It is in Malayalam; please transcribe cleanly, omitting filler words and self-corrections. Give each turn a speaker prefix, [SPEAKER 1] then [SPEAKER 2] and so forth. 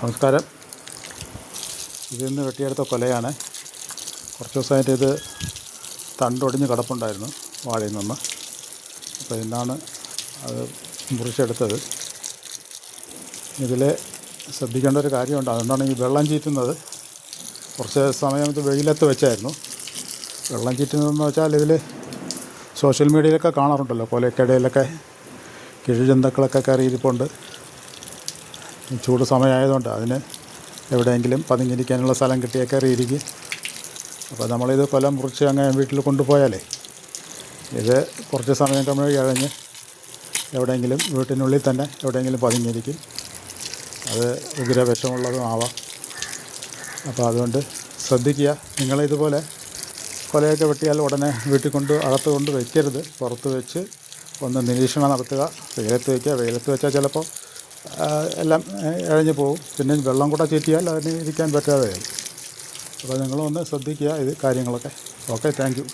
[SPEAKER 1] നമസ്കാരം. ഇതിന്ന് വെട്ടിയെടുത്ത കൊലയാണ്. കുറച്ച് ദിവസമായിട്ട് ഇത് തണ്ടൊടിഞ്ഞ് കിടപ്പുണ്ടായിരുന്നു വാഴയിൽ നിന്ന്. അപ്പോൾ ഇന്നാണ് അത് മുറിച്ചെടുത്തത്. ഇതിൽ ശ്രദ്ധിക്കേണ്ട ഒരു കാര്യമുണ്ട്. അതുകൊണ്ടാണ് ഈ വെള്ളം ചീറ്റുന്നത്. കുറച്ച് സമയം ഇത് വെയിലത്ത് വെച്ചായിരുന്നു. വെള്ളം ചീറ്റുന്നതെന്ന് വെച്ചാൽ ഇതിൽ സോഷ്യൽ മീഡിയയിലൊക്കെ കാണാറുണ്ടല്ലോ, കൊലയ്ക്കിടയിലൊക്കെ കിഴിജന്തുക്കളൊക്കെ കയറിയിരിപ്പുണ്ട്. ചൂട് സമയമായതുകൊണ്ട് അതിന് എവിടെയെങ്കിലും പതുങ്ങിയിരിക്കാനുള്ള സ്ഥലം കിട്ടിയാൽ കയറിയിരിക്കും. അപ്പോൾ നമ്മളിത് കൊല മുറിച്ച് അങ്ങനെ വീട്ടിൽ കൊണ്ടുപോയാലേ ഇത് കുറച്ച് സമയം കഴിഞ്ഞ് എവിടെയെങ്കിലും വീട്ടിനുള്ളിൽ തന്നെ എവിടെയെങ്കിലും പതുങ്ങിയിരിക്കും. അത് ഉഗ്രവിഷമുള്ളതും ആവാം. അപ്പോൾ അതുകൊണ്ട് ശ്രദ്ധിക്കുക. നിങ്ങളിതുപോലെ കൊലയൊക്കെ വെട്ടിയാൽ ഉടനെ വീട്ടിൽ അകത്ത് കൊണ്ട് വയ്ക്കരുത്. പുറത്ത് വെച്ച് ഒന്ന് നിരീക്ഷണം നടത്തുക. വെയിലത്ത് വയ്ക്കുക. വെയിലത്ത് വെച്ചാൽ ചിലപ്പോൾ എല്ലാം ഇഴഞ്ഞു പോകും. പിന്നെ വെള്ളം കൂടെ ചീറ്റിയാൽ അതിന് ഇരിക്കാൻ പറ്റാതെ വരും. അപ്പോൾ നിങ്ങളൊന്ന് ശ്രദ്ധിക്കുക ഇത് കാര്യങ്ങളൊക്കെ. Okay, thank you.